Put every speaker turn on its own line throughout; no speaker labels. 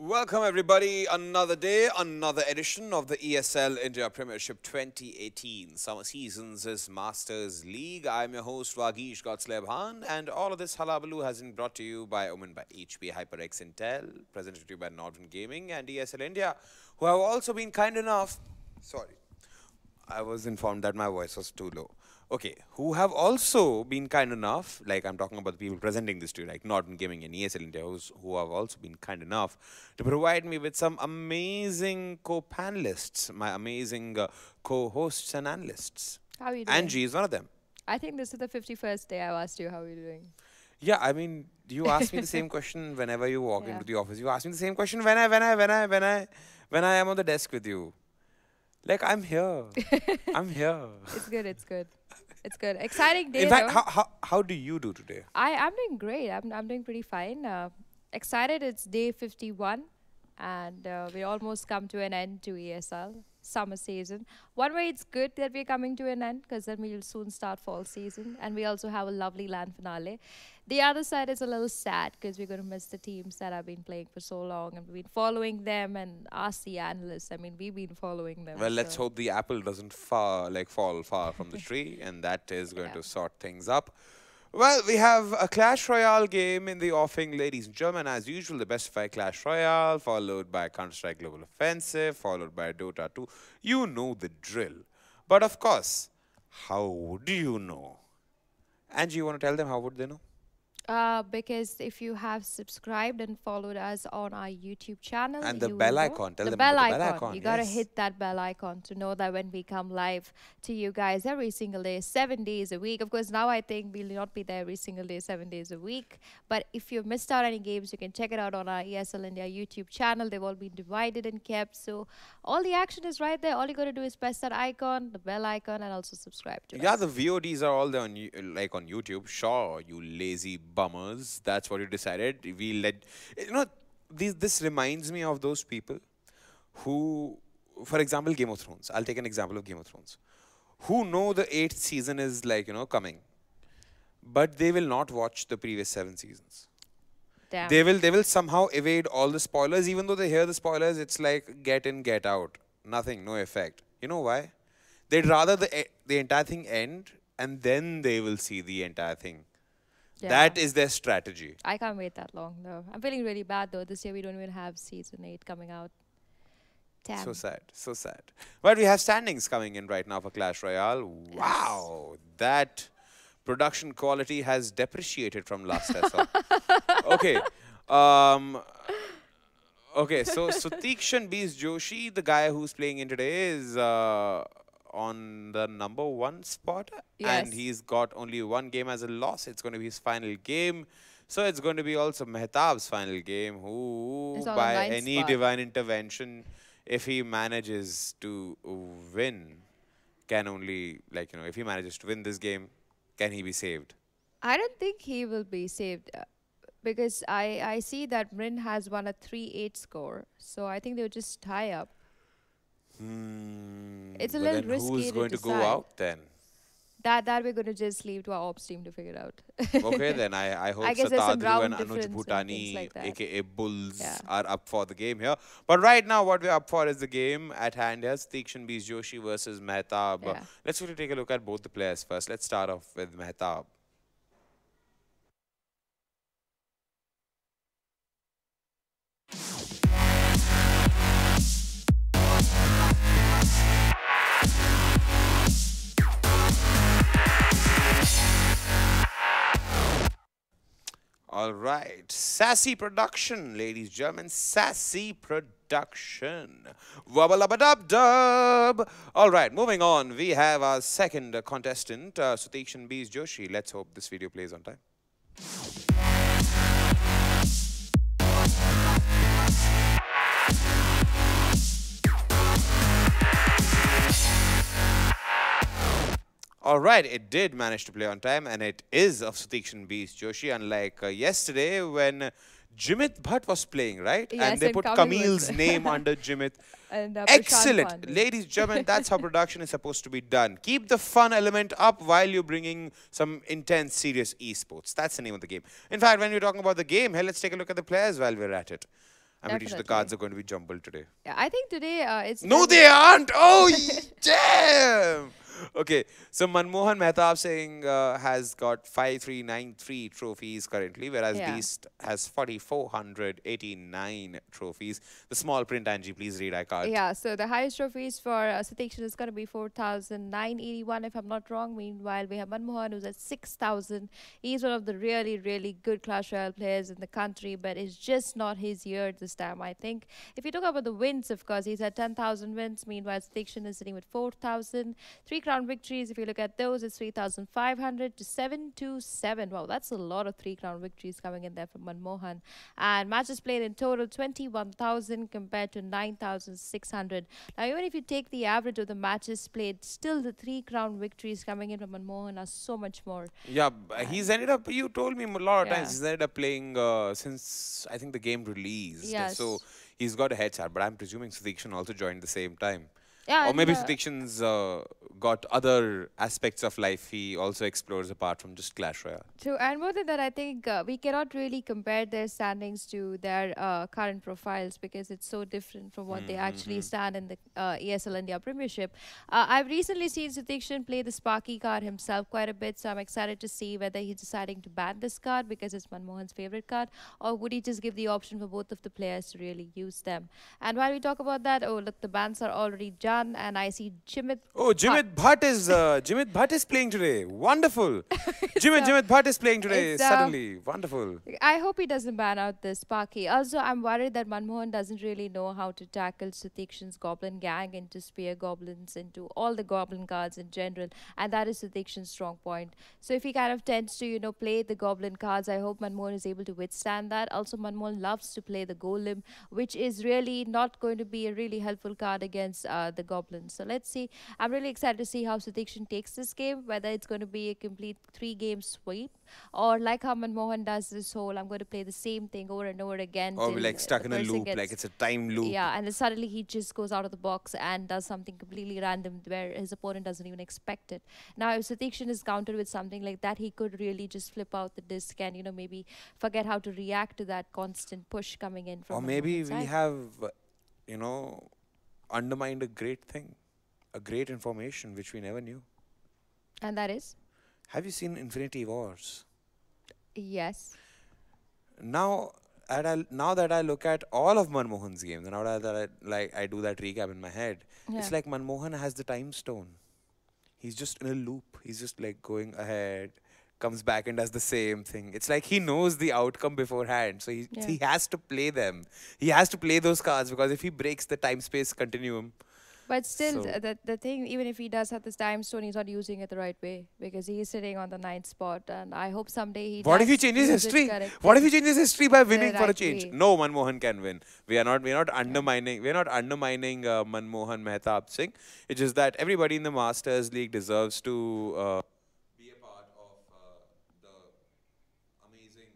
Welcome everybody, another day, another edition of the ESL India Premiership 2018 Summer Seasons' Masters League. I'm your host Vagish Gotslebhan, and all of this halabaloo has been brought to you by Omen by HP HyperX Intel, presented to you by Northern Gaming and ESL India, who have also been kind enough. Sorry, I was informed that my voice was too low. Okay, who have also been kind enough, like I'm talking about the people presenting this to you, like Norton Gaming and ESL India, who have also been kind enough to provide me with some amazing co-panelists, my amazing co-hosts and analysts.
How are you doing?
Angie is one of them.
I think this is the 51st day I've asked you how are you doing.
Yeah, I mean, you ask me the same question whenever you walk into the office. You ask me the same question when I am on the desk with you. Like, I'm here. I'm here.
It's good, it's good. It's good. Exciting day.
In fact, how do you do today?
I'm doing great. I'm doing pretty fine. Excited. It's day 51, and we almost come to an end to ESL summer season. One way it's good that we're coming to an end because then we'll soon start fall season, and we also have a lovely land finale. The other side is a little sad because we're going to miss the teams that have been playing for so long, and we've been following them, and ask the analysts. I mean, we've been following them.
Well, let's hope the apple doesn't fall far from the tree, and that is going to sort things up. Well, we have a Clash Royale game in the offing, ladies and gentlemen. As usual, the best 5 Clash Royale, followed by Counter-Strike Global Offensive, followed by Dota 2. You know the drill. But of course, how do you know? Angie, you want to tell them how would they know?
Because if you have subscribed and followed us on our YouTube channel,
and the bell icon,
tell them about the bell icon. You gotta hit that bell icon to know that when we come live to you guys every single day, 7 days a week. Of course, now I think we'll not be there every single day, 7 days a week. But if you've missed out any games, you can check it out on our ESL India YouTube channel. They've all been divided and kept. So all the action is right there. All you gotta do is press that icon, the bell icon, and also subscribe to us.
Yeah, the VODs are all there on on YouTube. Sure, you lazy bummers. That's what you decided. We let this reminds me of those people who, for example, Game of Thrones. I'll take an example of Game of Thrones. Who know the 8th season is coming, but they will not watch the previous 7 seasons.
Damn.
They will somehow evade all the spoilers, even though they hear the spoilers. It's like get in, get out. Nothing, no effect. You know why? They'd rather the entire thing end, and then they will see the entire thing. Yeah. That is their strategy.
I can't wait that long, though. I'm feeling really bad, though. This year, we don't even have Season 8 coming out. Damn.
So sad. So sad. But we have standings coming in right now for Clash Royale. Wow. That production quality has depreciated from last I saw. Okay. Okay, so Suteekshan beats Joshi. The guy who's playing in today is on the #1 spot, and he's got only 1 game as a loss. It's going to be his final game, so it's going to be also Mehtab's final game, who by any divine intervention, if he manages to win, can only if he manages to win this game, can he be saved?
I don't think he will be saved because I see that Rin has won a 3-8 score, so I think they'll just tie up. It's a little risky.
Who's going to go out then?
That we're going to just leave to our ops team to figure it out.
Okay, then I hope Satadru and Anuj Bhutani, aka Bulls, are up for the game here. But right now, what we're up for is the game at hand here. Suteekshan beats Joshi versus Mehtab. Yeah. Let's really take a look at both the players first. Let's start off with Mehtab. All right, sassy production, ladies and gentlemen, sassy production. Wubba-lubba-dub-dub. All right, moving on, we have our second contestant, Suteekshan beats Joshi. Let's hope this video plays on time. All right, it did manage to play on time, and it is of Suteekshan beats Joshi, unlike yesterday when Jimit Bhatt was playing, right?
Yes,
and they put Camille's name under Jimit. And, excellent. Ladies and gentlemen, that's how production is supposed to be done. Keep the fun element up while you're bringing some intense, serious esports. That's the name of the game. In fact, when you're talking about the game, hey, let's take a look at the players while we're at it. I'm pretty sure the cards are going to be jumbled today.
Yeah, I think today it's...
No, they aren't! Oh, damn! Okay, so Manmohan Mehtab Singh has got 5393 trophies currently, whereas Beast has 4489 trophies. The small print, Angie, please read. I can't.
Yeah, so the highest trophies for Suteekshan is going to be 4,981 if I'm not wrong. Meanwhile, we have Manmohan who's at 6,000. He's one of the really, really good Clash Royale players in the country, but it's just not his year this time, I think. If you talk about the wins, of course, he's at 10,000 wins. Meanwhile, Suteekshan is sitting with 4,000. 3 crown victories, if you look at those, it's 3,500 to 727. Wow, that's a lot of 3 crown victories coming in there from Manmohan. And matches played in total 21,000 compared to 9,600. Now, even if you take the average of the matches played, still the 3 crown victories coming in from Manmohan are so much more.
Yeah, he's ended up, you told me a lot of times, he's ended up playing since I think the game released.
Yes.
So he's got a head start, but I'm presuming Suteekshan also joined the same time.
Yeah,
or maybe Suteekshan's got other aspects of life he also explores apart from just Clash Royale.
True, and more than that, I think we cannot really compare their standings to their current profiles because it's so different from what they actually stand in the ESL India Premiership. I've recently seen Suteekshan play the Sparky card himself quite a bit, so I'm excited to see whether he's deciding to ban this card because it's Manmohan's favorite card, or would he just give the option for both of the players to really use them. And while we talk about that, oh look, the bans are already done. And I see Jimit.
Oh, Jimit Bhatt is playing today. Wonderful. Jimit Bhatt is playing today. Suddenly, wonderful.
I hope he doesn't ban out this Sparky. Also, I'm worried that Manmohan doesn't really know how to tackle Suteekshan's Goblin Gang into Spear Goblins, into all the Goblin cards in general, and that is Suteekshan's strong point. So if he kind of tends to, play the Goblin cards, I hope Manmohan is able to withstand that. Also, Manmohan loves to play the Golem, which is really not going to be a really helpful card against the Goblins. So let's see. I'm really excited to see how Suteekshan takes this game, whether it's going to be a complete 3-game sweep, or like how Manmohan does this whole, I'm going to play the same thing over and over again.
Or like stuck in a loop, like it's a time loop.
Yeah, and then suddenly he just goes out of the box and does something completely random where his opponent doesn't even expect it. Now, if Suteekshan is countered with something like that, he could really just flip out the disc and, maybe forget how to react to that constant push coming in from
Or maybe we have, undermined a great thing, a great information which we never knew.
And that is?
Have you seen Infinity Wars?
Yes.
Now that I look at all of Manmohan's games, now that I do that recap in my head, it's like Manmohan has the time stone. He's just in a loop. He's just like going ahead, comes back and does the same thing. It's like he knows the outcome beforehand. So he has to play them. He has to play those cards because if he breaks the time-space continuum...
But still, the thing, even if he does have this time stone, he's not using it the right way because he's sitting on the 9th spot, and I hope someday he.
What if he changes history? What if he changes history by winning for a change? No, Manmohan can win. We are not undermining. We are not undermining Manmohan Mehtab Singh. It's just that everybody in the Masters League deserves to be a part of the amazing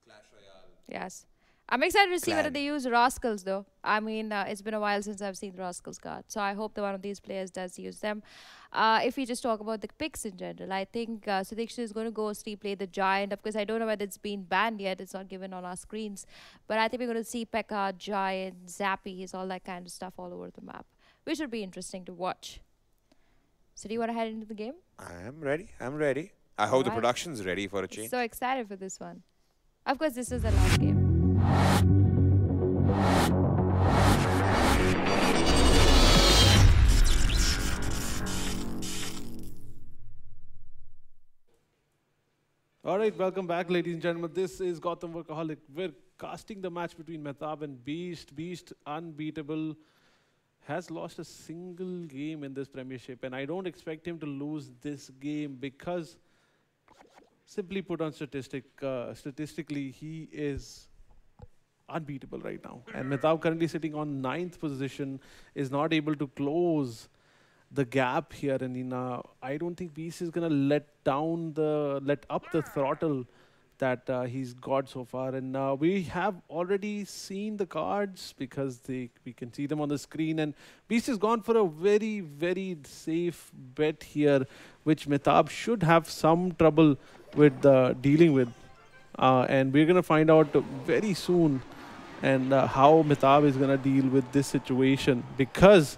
Clash Royale.
Yes. I'm excited to see whether they use Rascals, though. I mean, it's been a while since I've seen the Rascals card. So I hope that one of these players does use them. If we just talk about the picks in general, I think Suteekshan is going to go replay the Giant. Of course, I don't know whether it's been banned yet. It's not given on our screens. But I think we're going to see Pekka, Giant, Zappies, all that kind of stuff all over the map, which would be interesting to watch. So do you want to head into the game?
I am ready. I'm ready. I hope the production's ready for a change.
So excited for this one. Of course, this is the last game.
All right, welcome back, ladies and gentlemen. This is Gotham Workaholic. We're casting the match between Mehtab and Beast. Beast, unbeatable, has lost a single game in this Premiership, and I don't expect him to lose this game because, simply put on statistically, he is unbeatable right now. And Mehtab, currently sitting on 9th position, is not able to close the gap here, and I don't think Beast is gonna let up the throttle that he's got so far. And we have already seen the cards because we can see them on the screen, and Beast has gone for a very, very safe bet here, which Mehtab should have some trouble with dealing with, and we're gonna find out very soon and how Mehtab is going to deal with this situation. Because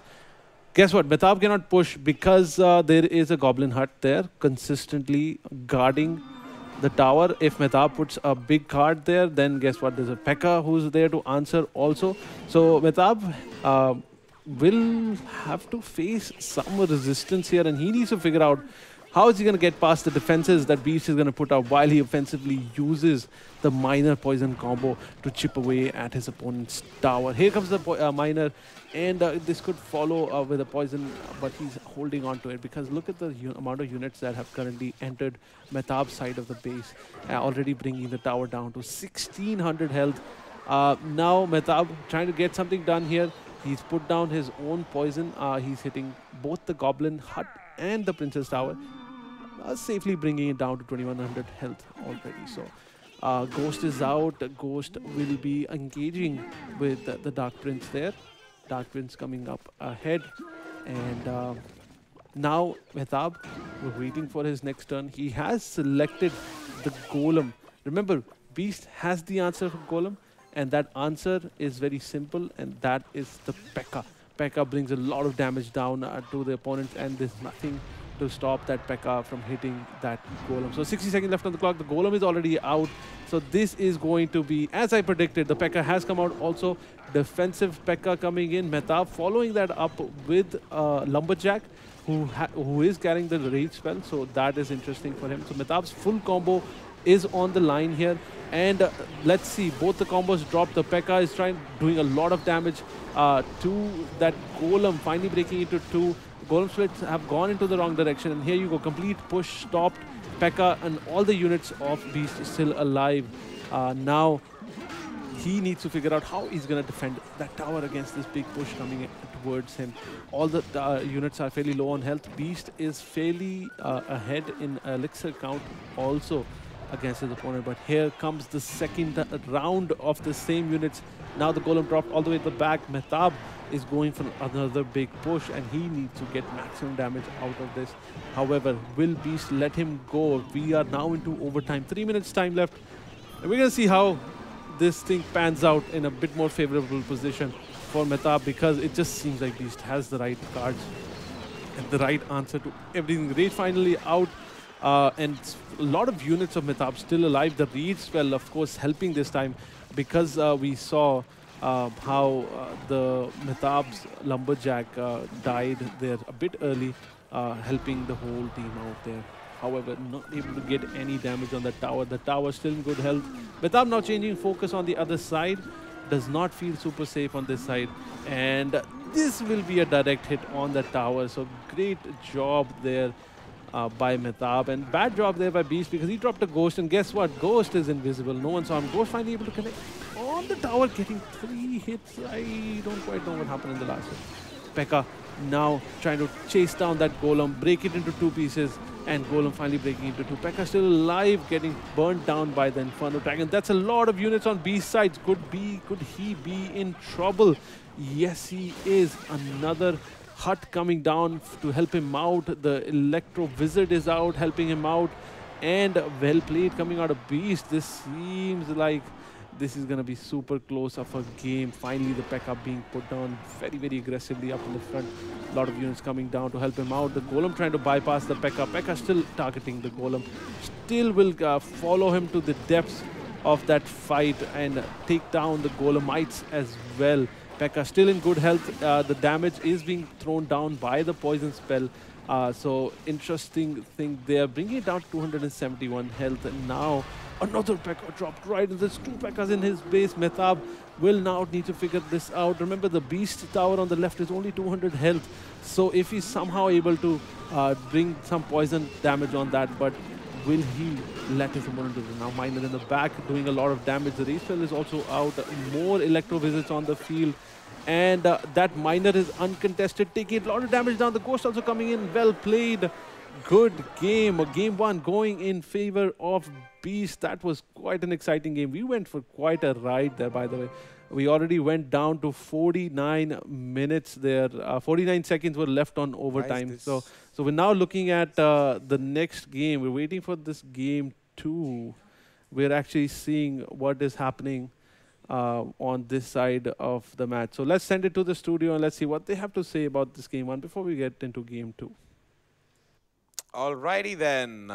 guess what? Mehtab cannot push because there is a Goblin Hut there consistently guarding the tower. If Mehtab puts a big card there, then guess what? There's a P.E.K.K.A who's there to answer also. So Mehtab will have to face some resistance here, and he needs to figure out how is he going to get past the defenses that Beast is going to put up while he offensively uses the Miner poison combo to chip away at his opponent's tower. Here comes the Miner, and this could follow with a poison, but he's holding on to it because look at the amount of units that have currently entered Mehtab's side of the base, already bringing the tower down to 1600 health. Now Mehtab trying to get something done here. He's put down his own poison. He's hitting both the Goblin Hut and the Princess Tower, safely bringing it down to 2100 health already. So Ghost is out. Ghost will be engaging with the Dark Prince there. Dark Prince coming up ahead. And now Mehtab, we're waiting for his next turn. He has selected the Golem. Remember, Beast has the answer for Golem. And that answer is very simple, and that is the P.E.K.K.A. P.E.K.K.A brings a lot of damage down to the opponent, and there's nothing to stop that P.E.K.K.A from hitting that Golem. So 60 seconds left on the clock. The Golem is already out. So this is going to be, as I predicted, the P.E.K.K.A has come out also. Defensive P.E.K.K.A coming in. Mehtab following that up with Lumberjack, who is carrying the rage spell. So that is interesting for him. So Mehtab's full combo is on the line here. And let's see, both the combos drop. The P.E.K.K.A is doing a lot of damage to that Golem, finally breaking into two. Golem splits have gone into the wrong direction. And here you go, complete push, stopped. P.E.K.K.A and all the units of Beast still alive. Now he needs to figure out how he's going to defend that tower against this big push coming towards him. All the units are fairly low on health. Beast is fairly ahead in elixir count also against his opponent, but here comes the second round of the same units. Now the Golem dropped all the way to the back. Mehtab is going for another big push, and he needs to get maximum damage out of this. However, will Beast let him go? We are now into overtime. 3 minutes time left, and we're going to see how this thing pans out in a bit more favorable position for Mehtab, because it just seems like Beast has the right cards and the right answer to everything. Rage finally out. And a lot of units of Mehtab still alive. The Reed spell, of course, helping this time, because we saw how the Mehtab's Lumberjack died there a bit early, helping the whole team out there. However, not able to get any damage on the tower. The tower still in good health. Mehtab now changing focus on the other side. Does not feel super safe on this side. And this will be a direct hit on the tower. So great job there by Mehtab, and bad job there by Beast, because he dropped a Ghost, and guess what? Ghost is invisible. No one saw him. Ghost finally able to connect on the tower, getting 3 hits. I don't quite know what happened in the last one. P.E.K.K.A now trying to chase down that Golem, break it into 2 pieces, and Golem finally breaking into 2. P.E.K.K.A still alive, getting burnt down by the Inferno Dragon. That's a lot of units on Beast sides. Could he be in trouble? Yes, he is. Another Hut coming down to help him out. The Electro Wizard is out, helping him out. And well played coming out of Beast. This seems like this is going to be super close of a game. Finally, the P.E.K.K.A being put down very, very aggressively up in the front. A lot of units coming down to help him out. The Golem trying to bypass the P.E.K.K.A. P.E.K.K.A still targeting the Golem. Still will follow him to the depths of that fight and take down the Golemites as well. P.E.K.K.A still in good health. The damage is being thrown down by the poison spell. So interesting thing there. Bringing it down to 271 health. And now another P.E.K.K.A dropped right. There's 2 P.E.K.K.As in his base. Mehtab will now need to figure this out. Remember, the Beast Tower on the left is only 200 health. So if he's somehow able to bring some poison damage on that, but will he let his opponent do it? Now Miner in the back doing a lot of damage. The Rage spell is also out. More Electro Visits on the field. And that Miner is uncontested, taking a lot of damage down. The Ghost also coming in. Well played. Good game. Game 1 going in favor of Beast. That was quite an exciting game. We went for quite a ride there, by the way. We already went down to 49 minutes there. 49 seconds were left on overtime. So we're now looking at the next game. We're waiting for this game 2. We're actually seeing what is happening on this side of the match. So let's send it to the studio and let's see what they have to say about this game 1 before we get into game 2.
Alrighty then.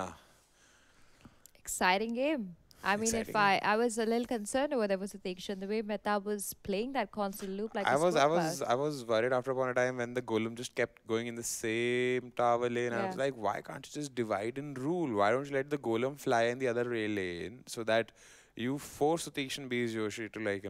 Exciting game. I mean, if
Exciting.
I was a little concerned over there was Suteekshan, the way Mehtab was playing that constant loop like
I
a
was
spoke
I
about.
was I was worried after upon a time when the golem just kept going in the same tower lane. I
Yeah,
was like, why can't you just divide and rule? Why don't you let the golem fly in the other rail lane so that you force Suteekshan Bees Joshi to, like,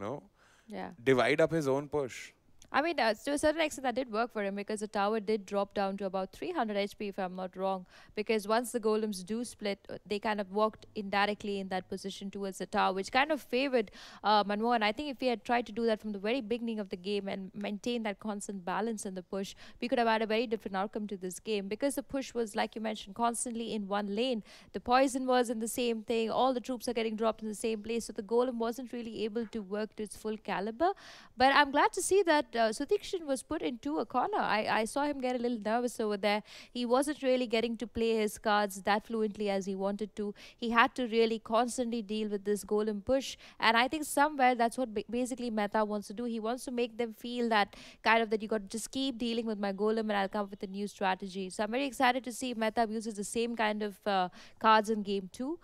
yeah.
divide up his own push.
I mean, to a certain extent, that did work for him because the tower did drop down to about 300 HP, if I'm not wrong. Because once the golems do split, they kind of walked indirectly in that position towards the tower, which kind of favored Manmohan. I think if he had tried to do that from the very beginning of the game and maintain that constant balance in the push, we could have had a very different outcome to this game. Because the push was, like you mentioned, constantly in one lane. The poison was in the same thing. All the troops are getting dropped in the same place. So the golem wasn't really able to work to its full caliber. But I'm glad to see that Suteekshan was put into a corner. I saw him get a little nervous over there. He wasn't really getting to play his cards that fluently as he wanted to. He had to really constantly deal with this golem push. And I think somewhere that's what basically Mehta wants to do. He wants to make them feel that kind of that you got to just keep dealing with my golem and I'll come up with a new strategy. So I'm very excited to see if Mehta uses the same kind of cards in game 2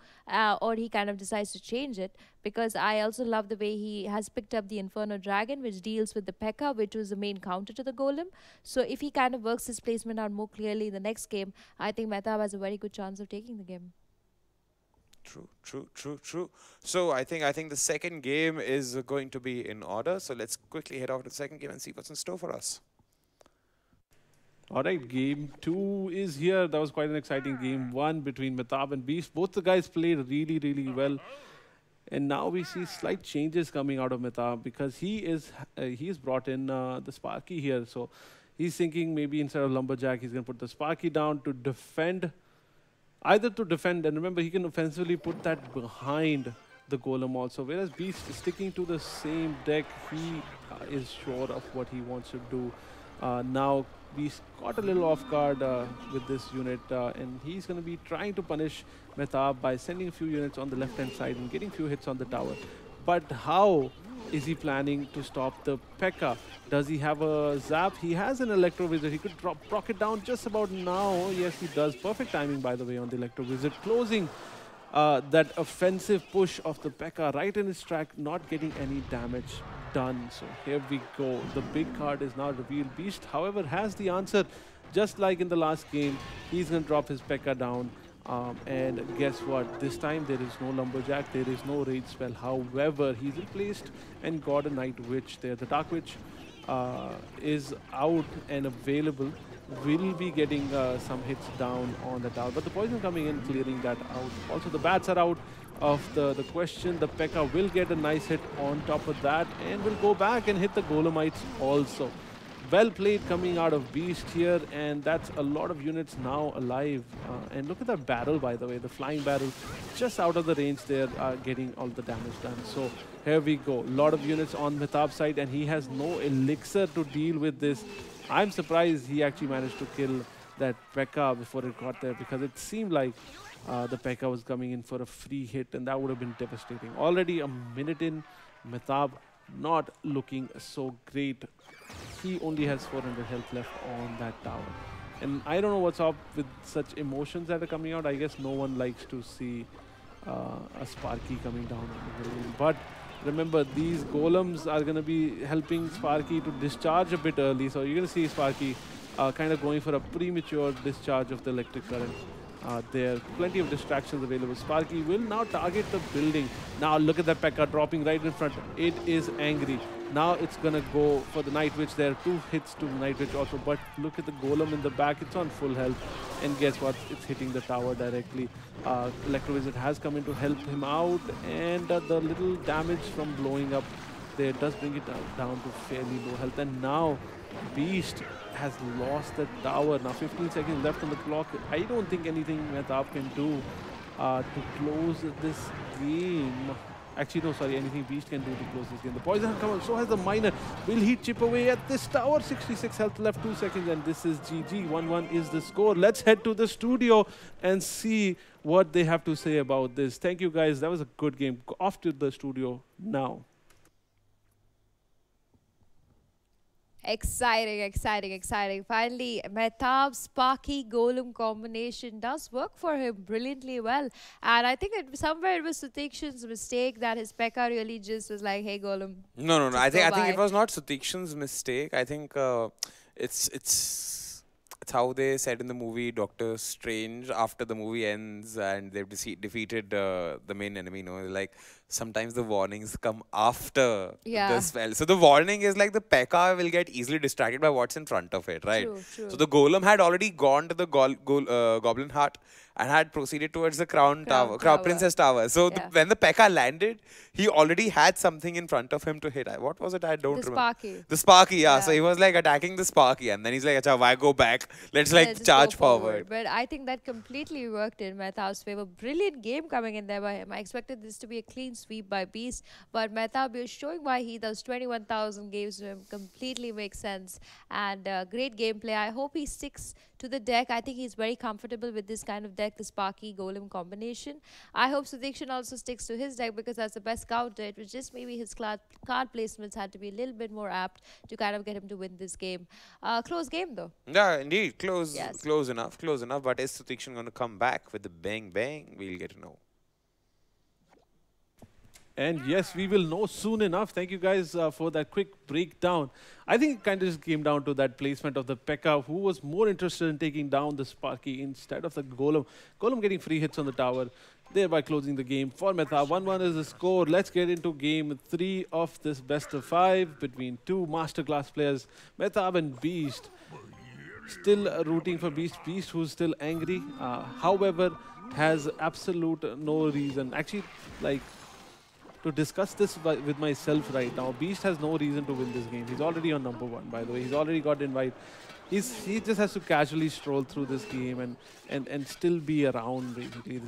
or he kind of decides to change it, because I also love the way he has picked up the Inferno Dragon, which deals with the P.E.K.K.A, which was the main counter to the Golem. So if he kind of works his placement out more clearly in the next game, I think Mehtab has a very good chance of taking the game.
True, true, true, true. So I think the second game is going to be in order. So let's quickly head off to the second game and see what's in store for us.
All right, game 2 is here. That was quite an exciting game 1 between Mehtab and Beast. Both the guys played really, really well. And now we see slight changes coming out of Mehtab because he's brought in the Sparky here. So he's thinking maybe instead of Lumberjack, he's going to put the Sparky down to defend. Either to defend, and remember, he can offensively put that behind the Golem also. Whereas Beast is sticking to the same deck. He is sure of what he wants to do. Now Beast got a little off guard with this unit, and he's going to be trying to punish Mehtab by sending a few units on the left-hand side and getting a few hits on the tower. But how is he planning to stop the P.E.K.K.A? Does he have a zap? He has an Electro Wizard. He could proc it down just about now. Yes, he does. Perfect timing, by the way, on the Electro Wizard. Closing that offensive push of the P.E.K.K.A right in his track, not getting any damage done. So here we go. The big card is now revealed. Beast, however, has the answer. Just like in the last game, he's going to drop his P.E.K.K.A down. And guess what? This time there is no Lumberjack, there is no Rage spell. However, he's replaced and got a Night Witch there. The Dark Witch is out and available. Will be getting some hits down on the tower. But the poison coming in, clearing that out. Also, the bats are out of the question. The P.E.K.K.A will get a nice hit on top of that and will go back and hit the Golemites also. Well played coming out of Beast here, and that's a lot of units now alive. And look at that barrel, by the way, the flying barrel just out of the range there, getting all the damage done. So here we go, a lot of units on Mehtab's side, and he has no elixir to deal with this. I'm surprised he actually managed to kill that P.E.K.K.A before it got there, because it seemed like the P.E.K.K.A was coming in for a free hit, and that would have been devastating. Already a minute in, Mehtab not looking so great. He only has 400 health left on that tower. And I don't know what's up with such emotions that are coming out. I guess no one likes to see a Sparky coming down on the lane. But remember, these golems are going to be helping Sparky to discharge a bit early. So you're going to see Sparky kind of going for a premature discharge of the electric current. There are plenty of distractions available. Sparky will now target the building. Now look at that P.E.K.K.A dropping right in front. It is angry. Now it's gonna go for the Night Witch. There are 2 hits to the Night Witch also, but look at the Golem in the back. It's on full health, and guess what? It's hitting the tower directly. Electro Wizard has come in to help him out, and the little damage from blowing up there does bring it down to fairly low health. And now Beast has lost the tower. Now 15 seconds left on the clock. I don't think anything Mehtab can do to close this game. Actually, no, sorry, anything Beast can do to close this game. The poison has come on, so has the miner. Will he chip away at this tower? 66 health left, 2 seconds, and this is GG. 1-1 is the score. Let's head to the studio and see what they have to say about this. Thank you, guys. That was a good game. Off to the studio now.
Exciting, exciting, exciting. Finally, Mehtab Sparky Golem combination does work for him brilliantly well. And I think somewhere it was Suteekshan's mistake that his Pekka really just was like, hey, Golem,
No, no, no.
just
I
go
think it
by.
was not Suteekshan's mistake. I think it's how they said in the movie Doctor Strange after the movie ends and they've defeated the main enemy. You know, like sometimes the warnings come after the
Yeah,
spell. So the warning is like the P.E.K.K.A. will get easily distracted by what's in front of it, right?
true,
So
true.
the golem had already gone to the goblin hut and had proceeded towards the
Crown
crown
Tower.
princess tower. So
Yeah.
when the P.E.K.K.A. landed, he already had something in front of him to hit. What was it? I
The
don't remember.
Sparky.
The Sparky, yeah. So
Yeah.
he was like attacking the Sparky, and then he's like, "Acha, why go back? Let's
Let's
like
just go
charge
forward.
forward."
But I think that completely worked in Mehtab's favor. Brilliant game coming in there by him. I expected this to be a clean sweep by Beast, but Mehtab is showing why he does 21,000 games to him. Completely makes sense. And great gameplay. I hope he sticks to the deck. I think he's very comfortable with this kind of deck, the Sparky Golem combination. I hope Sudeekshan also sticks to his deck because that's the best counter. It was just maybe his card placements had to be a little bit more apt to kind of get him to win this game. Close game though.
Yeah, indeed,
Yes.
close enough. But is Suteekshan going to come back with the bang bang? We'll get to know.
And yes, we will know soon enough. Thank you guys for that quick breakdown. I think it kind of just came down to that placement of the P.E.K.K.A. who was more interested in taking down the Sparky instead of the Golem. Golem getting free hits on the tower, thereby closing the game for Mehtab. 1-1 is the score. Let's get into game 3 of this best of 5 between two masterclass players, Mehtab and Beast. Still rooting for Beast. Beast who's still angry, however, has absolute no reason. Actually, like, to discuss this with myself right now. Beast has no reason to win this game. He's already on number 1, by the way. He's already got invite. He just has to casually stroll through this game and still be around, basically.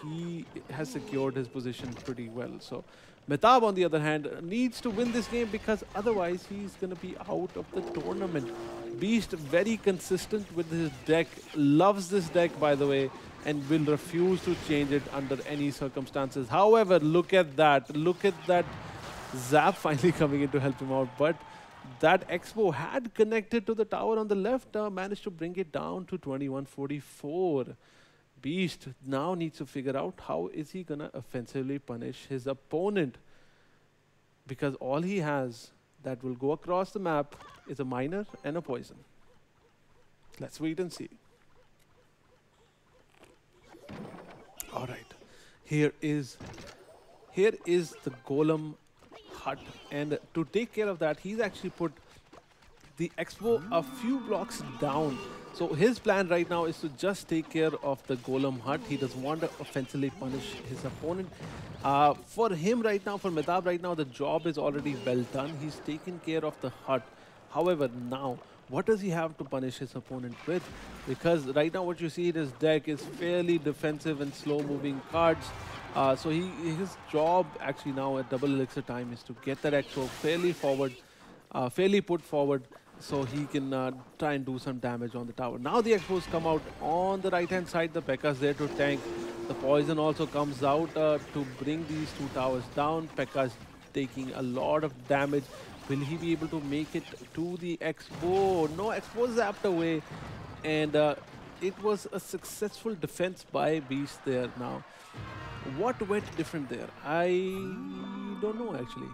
He has secured his position pretty well. So Mehtab, on the other hand, needs to win this game because otherwise he's going to be out of the tournament. Beast very consistent with his deck, loves this deck, by the way, and will refuse to change it under any circumstances. However, look at that Zap finally coming in to help him out, but that Expo had connected to the tower on the left, managed to bring it down to 2144. Beast now needs to figure out how is he gonna offensively punish his opponent, because all he has that will go across the map is a miner and a poison. Let's wait and see. All right, here is the golem hut, and to take care of that, he's actually put the Expo a few blocks down. So his plan right now is to just take care of the golem hut. He doesn't want to offensively punish his opponent. For him right now, for Mehtab right now, the job is already well done. He's taken care of the hut. However, now, what does he have to punish his opponent with? Because right now what you see in his deck is fairly defensive and slow-moving cards. So his job actually now at double elixir time is to get that Expo fairly forward, fairly put forward, so he can try and do some damage on the tower. Now the Expos come out on the right-hand side. The P.E.K.K.A.'s there to tank. The poison also comes out to bring these two towers down. P.E.K.K.A.'s taking a lot of damage. Will he be able to make it to the Expo? No, Expo zapped away. And it was a successful defense by Beast there now. What went different there? I don't know, actually.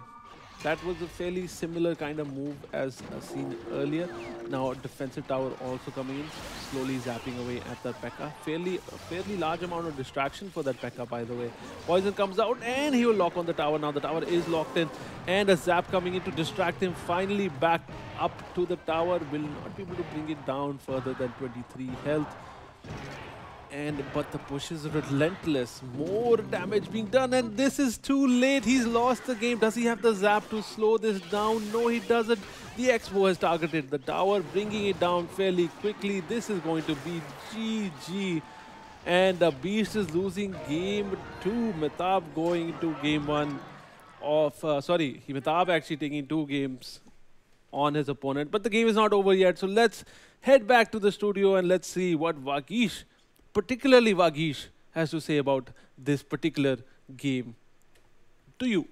That was a fairly similar kind of move as seen earlier. Now defensive tower also coming in, slowly zapping away at the P.E.K.K.A. Fairly large amount of distraction for that P.E.K.K.A., by the way. Poison comes out and he will lock on the tower. Now the tower is locked in, and a zap coming in to distract him. Finally back up to the tower. Will not be able to bring it down further than 23 health. But the push is relentless. More damage being done, and this is too late. He's lost the game. Does he have the zap to slow this down? No, he doesn't. The Expo has targeted the tower, bringing it down fairly quickly. This is going to be GG. And the Beast is losing game 2. Mehtab going into game 1 of... Mehtab actually taking 2 games on his opponent. But the game is not over yet. So let's head back to the studio and let's see what particularly Vagish, has to say about this particular game. To you.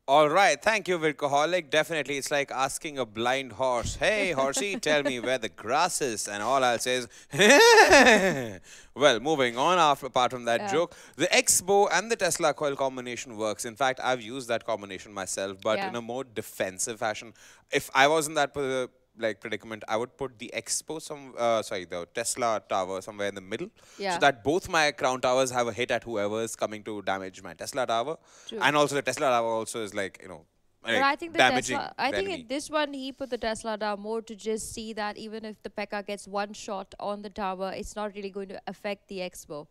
All right, thank you, Vircoholic. Definitely, it's like asking a blind horse, "Hey, horsey, tell me where the grass is," and all I'll say is, well, moving on. Apart from that
Yeah.
joke, the Expo and the Tesla coil combination works. In fact, I've used that combination myself, but
Yeah.
in a more defensive fashion. If I was in that like predicament, I would put the Expo the Tesla tower somewhere in the middle, so
Yeah.
that both my crown towers have a hit at whoever is coming to damage my Tesla tower,
True.
and also the Tesla tower also is like
But
like
I think the
damaging
Tesla, I
the
think in
enemy.
this one he put the Tesla down more to just see that even if the Pekka gets one shot on the tower, it's not really going to affect the Expo.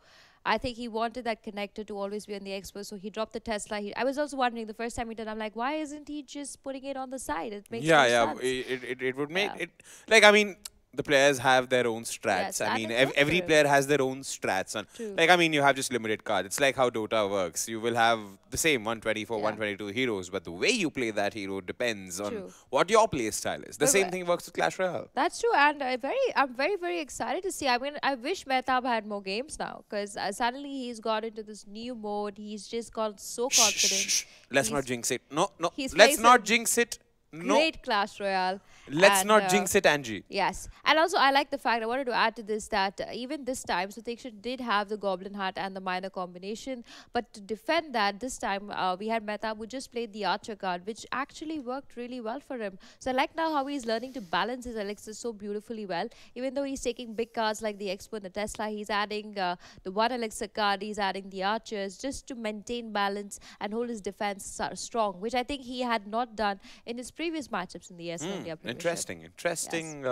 I think he wanted that connector to always be on the Expo, so he dropped the Tesla. I was also wondering the first time he did, I'm like, why isn't he just putting it on the side? It makes
Yeah,
more
yeah.
sense.
It would make
Yeah.
it like, I mean, the players have their own strats.
Yes,
I
and
mean,
it worked for
every
him.
player has their own strats. And
True.
like, I mean, you have just limited cards. It's like how Dota works. You will have the same 124,
Yeah.
122 heroes, but the way you play that hero depends on
True.
what your play style is. The
But
same thing works with Clash Royale.
that's true, and I'm very, very excited to see. I mean, I wish Mehtab had more games now, because suddenly he's got into this new mode. He's just got so
Shh, shh,
confident.
shh. Let's not
He's
jinx it. No, no.
he's
Let's
playing
not
some
jinx it. No.
great Clash Royale.
Let's
And
not jinx it, Angie.
yes, and also I like the fact I wanted to add to this that even this time Suteekshan did have the Goblin Hat and the minor combination, but to defend that this time we had Mehtab who just played the Archer card, which actually worked really well for him. So I like now how he's learning to balance his elixirs so beautifully well. Even though he's taking big cards like the Expo and the Tesla, he's adding the one elixir card, he's adding the Archers just to maintain balance and hold his defense strong, which I think he had not done in his previous matchups in the ESL India Premiership.
Interesting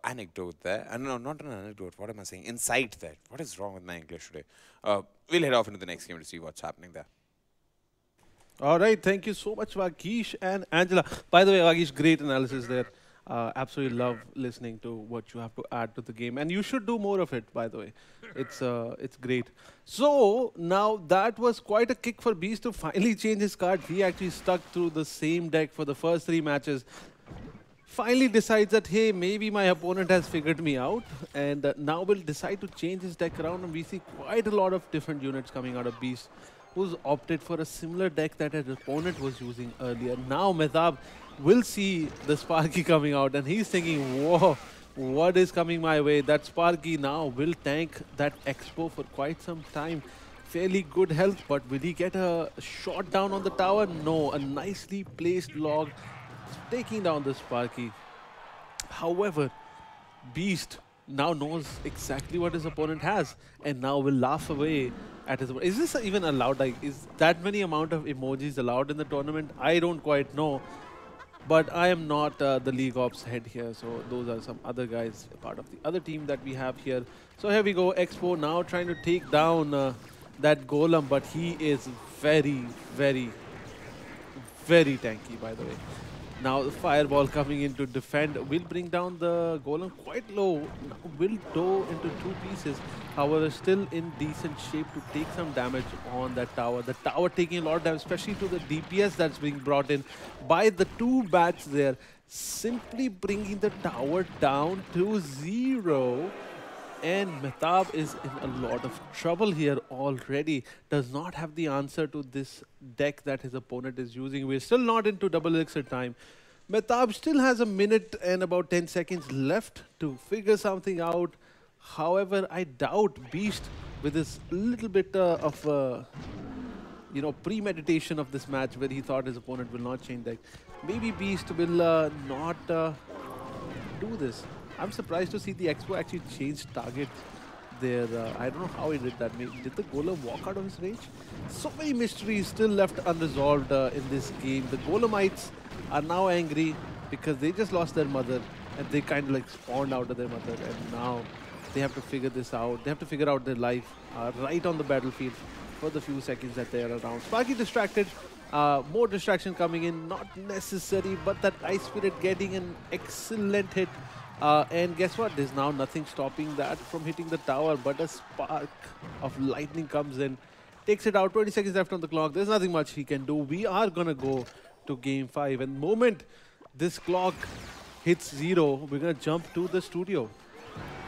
anecdote there. No, not an anecdote. What am I saying? Insight there. What is wrong with my English today? We'll head off into the next game to see what's happening there.
All right, thank you so much, Vagish and Angela. By the way, Vagish, great analysis there. Absolutely love listening to what you have to add to the game, and you should do more of it. By the way, it's great. So now that was quite a kick for Beast to finally change his card. He actually stuck to the same deck for the first 3 matches. Finally decides that, hey, maybe my opponent has figured me out, and now will decide to change his deck around, and we see quite a lot of different units coming out of Beast, who's opted for a similar deck that his opponent was using earlier. Now Mehtab will see the Sparky coming out, and he's thinking, whoa, what is coming my way? That Sparky now will tank that Expo for quite some time. Fairly good health, but will he get a shot down on the tower? No, a nicely placed log taking down the Sparky. However, Beast now knows exactly what his opponent has, and now will laugh away at his opponent. Is this even allowed? Like, is that many amount of emojis allowed in the tournament? I don't quite know, but I am not the League Ops head here, so those are some other guys, part of the other team that we have here. So here we go, Expo now trying to take down that Golem, but he is very, very, very tanky, by the way. Now the Fireball coming in to defend will bring down the Golem quite low, will go into 2 pieces. However, still in decent shape to take some damage on that tower. The tower taking a lot of damage, especially to the DPS that's being brought in by the 2 bats there. Simply bringing the tower down to 0. And Mehtab is in a lot of trouble here already. Does not have the answer to this deck that his opponent is using. We're still not into double elixir time. Mehtab still has a minute and about 10 seconds left to figure something out. However, I doubt Beast, with this little bit of premeditation of this match where he thought his opponent will not change deck, maybe Beast will not do this. I'm surprised to see the Expo actually change target there. I don't know how he did that. Maybe did the Golem walk out of his range? So many mysteries still left unresolved in this game. The Golemites are now angry because they just lost their mother, and they kind of like spawned out of their mother, and now they have to figure this out. They have to figure out their life right on the battlefield for the few seconds that they are around. Sparky distracted. More distraction coming in, not necessary, but that Ice Spirit getting an excellent hit. And guess what? There's now nothing stopping that from hitting the tower, but a spark of lightning comes in, takes it out. 20 seconds left on the clock. There's nothing much he can do. We are going to go to game 5. And the moment this clock hits 0, we're going to jump to the studio.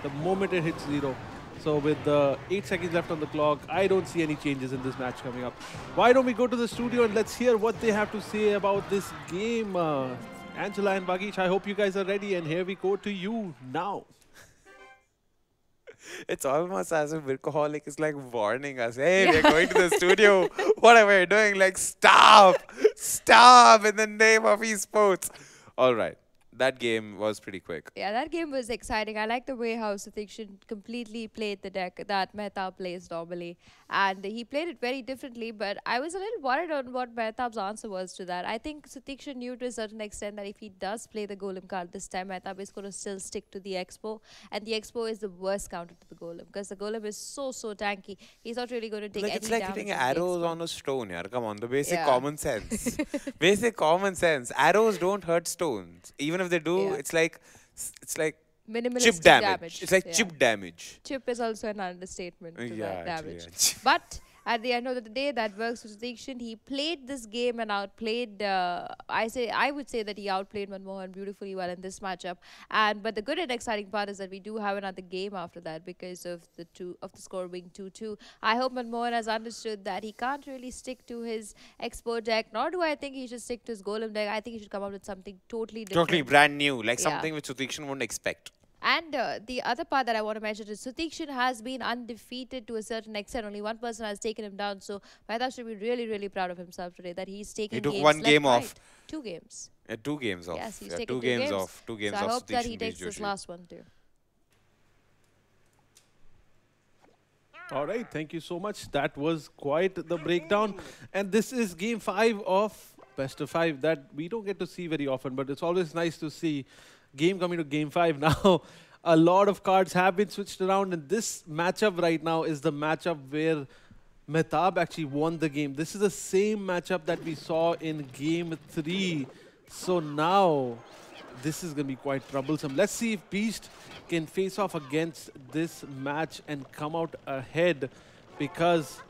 The moment it hits 0. So with 8 seconds left on the clock, I don't see any changes in this match coming up. Why don't we go to the studio and let's hear what they have to say about this game. Angela and Bagish, I hope you guys are ready, and here we go to you now.
It's almost as if Workaholic is like warning us, hey, we're going to the studio. What are we doing? Like, stop! Stop in the name of esports. All right. That game was pretty quick.
Yeah, that game was exciting. I like the way how Suteekshan completely played the deck that Mehtab plays normally. And he played it very differently, but I was a little worried on what Mehtab's answer was to that. I think Suteekshan knew to a certain extent that if he does play the Golem card this time, Mehtab is going to still stick to the Expo. And the Expo is the worst counter to the Golem because the Golem is so tanky. He's not really going to take any damage.
It's like hitting arrows on a stone, yaar. Come on, the basic
Yeah.
common sense. Basic common sense. Arrows don't hurt stones. Even if they do, it's like
Minimalistic
chip damage. It's like chip damage.
Chip is also an understatement to that
actually,
damage. But at the end of the day, that works for Suteekshan. He played this game and outplayed. I would say that he outplayed Manmohan beautifully well in this matchup. But the good and exciting part is that we do have another game after that because of the score being 2-2. I hope Manmohan has understood that he can't really stick to his Expo deck. Nor do I think he should stick to his Golem deck. I think he should come up with something totally different.
Totally brand new, like something which Suteekshan wouldn't expect.
And the other part that I want to mention is Suteekshan has been undefeated to a certain extent. Only one person has taken him down. So Mehtab should be really proud of himself today that he's taking games.
He took one game off.
2 games.
2 games off.
Yes, he's
taken
taken
2 games off. 2 games
so
off.
I hope that he
Suteekshan
takes this
Joshi.
last one too.
All right, thank you so much. That was quite the breakdown. And this is game 5 of best of 5 that we don't get to see very often, but it's always nice to see game coming to game 5 now. A lot of cards have been switched around, and this matchup right now is the matchup where Mehtab actually won the game. This is the same matchup that we saw in game 3. So now this is going to be quite troublesome. Let's see if Beast can face off against this match and come out ahead, because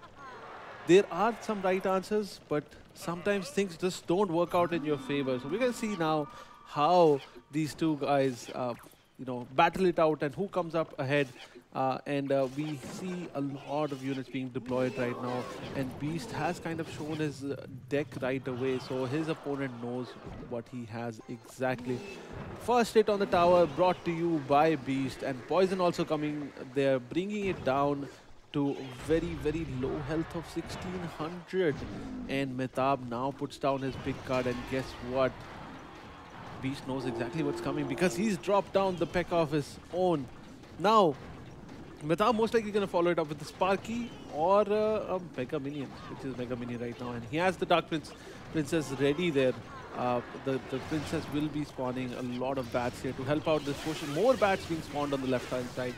there are some right answers, but sometimes things just don't work out in your favor. So we're going to see now how these two guys battle it out and who comes up ahead. We see a lot of units being deployed right now, and Beast has kind of shown his deck right away, so his opponent knows what he has exactly. First hit on the tower brought to you by Beast, and Poison also coming there, bringing it down to very low health of 1600. And Mehtab now puts down his big card, and guess what? Beast knows exactly what's coming because he's dropped down the P.E.K.K.A of his own. Now, Mehtab most likely going to follow it up with the Sparky or a Mega Minion, which is Mega Minion right now. And he has the Dark Princess ready there. The Princess will be spawning a lot of bats here to help out this push. More bats being spawned on the left-hand side.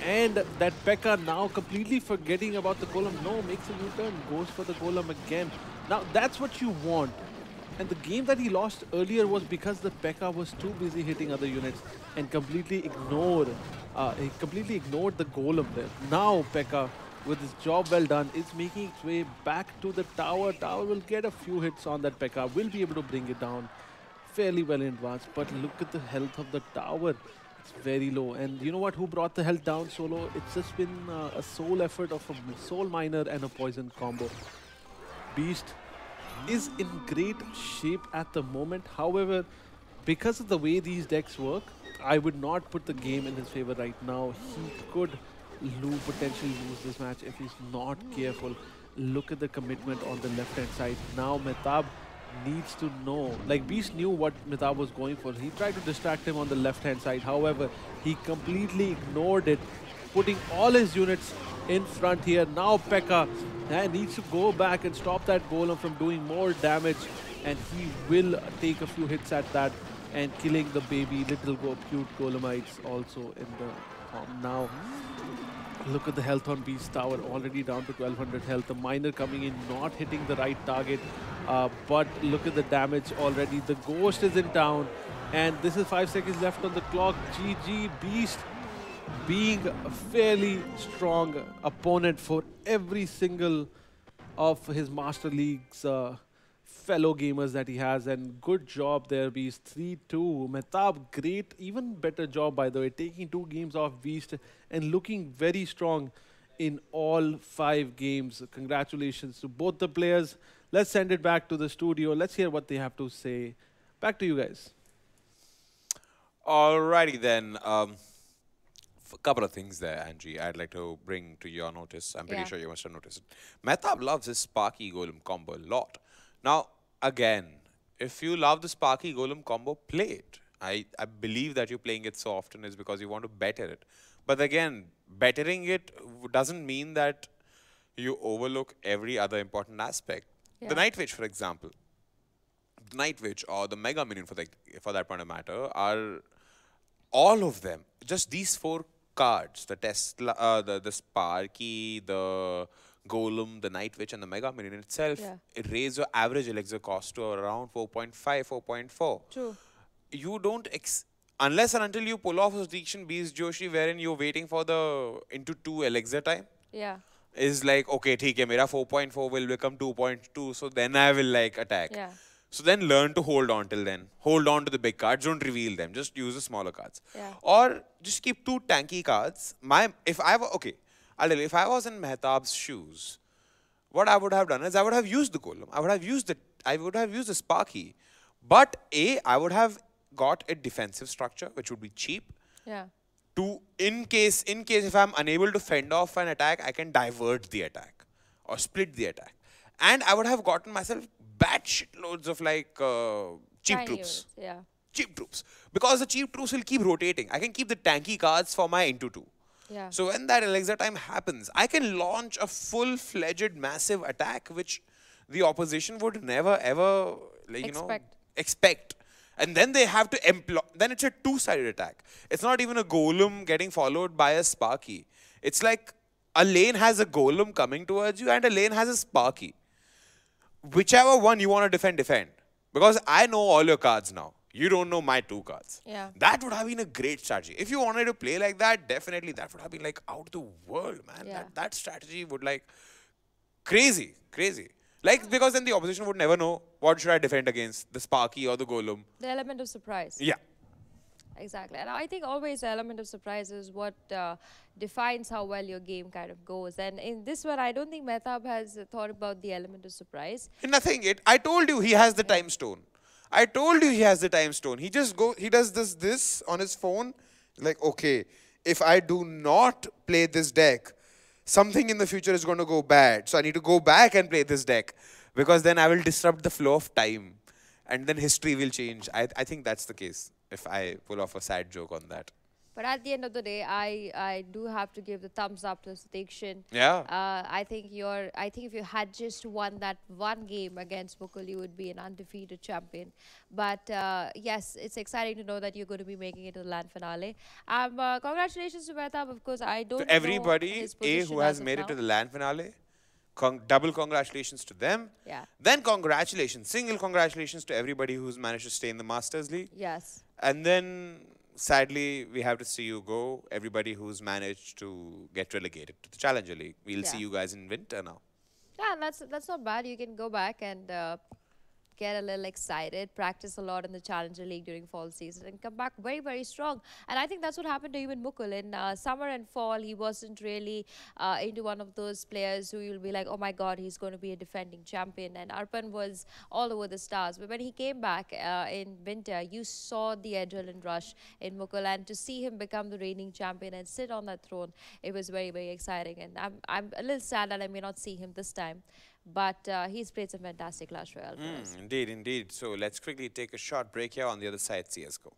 And that P.E.K.K.A now completely forgetting about the Golem. No, makes a U-turn, goes for the Golem again. Now, that's what you want. And the game that he lost earlier was because the P.E.K.K.A was too busy hitting other units and completely ignored the Golem there. Now P.E.K.K.A, with his job well done, is making its way back to the tower. Tower will get a few hits on that P.E.K.K.A, will be able to bring it down fairly well in advance. But look at the health of the tower. It's very low. And you know what? Who brought the health down so low? It's just been a sole effort of a Soul Miner and a Poison combo. Beast is in great shape at the moment. However, because of the way these decks work, I would not put the game in his favor right now. He could potentially lose this match if he's not careful. Look at the commitment on the left-hand side. Now Mehtab needs to know. Like, Beast knew what Mehtab was going for. He tried to distract him on the left-hand side. However, he completely ignored it, putting all his units in front here. Now P.E.K.K.A needs to go back and stop that Golem from doing more damage, and he will take a few hits at that and killing the baby little cute Golemites also in the now. Look at the health on Beast Tower, already down to 1200 health. The Miner coming in, not hitting the right target, but look at the damage already. The Ghost is in town, and this is 5 seconds left on the clock. GG. Beast being a fairly strong opponent for every single of his Master League's fellow gamers that he has. And good job there, Beast. 3-2. Mehtab, great, even better job, by the way, taking 2 games off Beast and looking very strong in all 5 games. Congratulations to both the players. Let's send it back to the studio. Let's hear what they have to say. Back to you guys.
Alrighty then. A couple of things there, Angie, I'd like to bring to your notice. I'm pretty
Yeah.
sure you must have noticed it. Mehtab loves his Sparky Golem combo a lot. Now, again, if you love the Sparky Golem combo, play it. I believe that you're playing it so often is because you want to better it. But again, bettering it doesn't mean that you overlook every other important aspect.
Yeah.
The Night Witch, for example. The Night Witch or the Mega Minion, for that point of matter, are all of them. Just these 4 cards: the Tesla, the Sparky, the Golem, the Night Witch, and the Mega Minion itself.
Yeah.
It raises your average elixir cost to around 4.5, 4.4.
True.
You don't unless and until you pull off a Suteekshan Beast Joshi wherein you're waiting for the into 2 elixir time.
Yeah.
Is like, okay, theek hai, mera 4.4 will become 2.2, so then I will like attack.
Yeah.
So then learn to hold on till then. Hold on to the big cards, don't reveal them. Just use the smaller cards.
Yeah.
Or just keep 2 tanky cards. If I were, okay, I'll tell you, if I was in Mehtab's shoes, what I would have done is I would have used the Golem. I would have used the Sparky. But I would have got a defensive structure, which would be cheap.
Yeah.
In case if I'm unable to fend off an attack, I can divert the attack or split the attack. And I would have gotten myself bad shitloads of like cheap
Tiny
troops.
units, yeah.
Cheap troops. Because the cheap troops will keep rotating. I can keep the tanky cards for my into 2.
Yeah.
So when that elixir time happens, I can launch a full-fledged massive attack which the opposition would never ever expect. And then they have to employ. Then it's a 2-sided attack. It's not even a Golem getting followed by a Sparky. It's like a lane has a Golem coming towards you and a lane has a Sparky. Whichever one you want to defend, defend. Because I know all your cards now. You don't know my 2 cards.
Yeah.
That would have been a great strategy. If you wanted to play like that, definitely that would have been like out of the world, man.
Yeah.
That strategy would like crazy. Like, because then the opposition would never know what should I defend against, the Sparky or the Golem.
The element of surprise.
Yeah.
Exactly. And I think always the element of surprise is what defines how well your game kind of goes. And in this one, I don't think Mehtab has thought about the element of surprise.
Nothing. I told you he has the time stone. I told you he has the time stone. He does this on his phone. Like, okay, if I do not play this deck, something in the future is going to go bad. So I need to go back and play this deck because then I will disrupt the flow of time and then history will change. I think that's the case if I pull off a sad joke on that.
But at the end of the day, I do have to give the thumbs up to Suteekshan.
Yeah.
I think if you had just won that 1 game against Mukul, you would be an undefeated champion. But yes, it's exciting to know that you're going to be making it to the LAN finale. Congratulations to Mehtab. Of course, I don't
To
know
everybody
his
who
position
has
as of
made
now.
it to the LAN finale, double congratulations to them.
Yeah.
Then congratulations, single congratulations to everybody who's managed to stay in the Masters League.
Yes.
And then, sadly, we have to see you go. Everybody who's managed to get relegated to the Challenger League. We'll see
Yeah.
you guys in winter now.
Yeah, and that's not bad. You can go back and get a little excited, practice a lot in the Challenger League during fall season, and come back very, very strong. And I think that's what happened to even Mukul. In summer and fall, he wasn't really into one of those players who you'll be like, oh my God, he's going to be a defending champion. And Arpan was all over the stars. But when he came back in winter, you saw the adrenaline rush in Mukul. And to see him become the reigning champion and sit on that throne, it was very, very exciting. And I'm a little sad that I may not see him this time. But he's played some fantastic Clash Royale for us.
Indeed, indeed. So let's quickly take a short break here. On the other side, CSGO.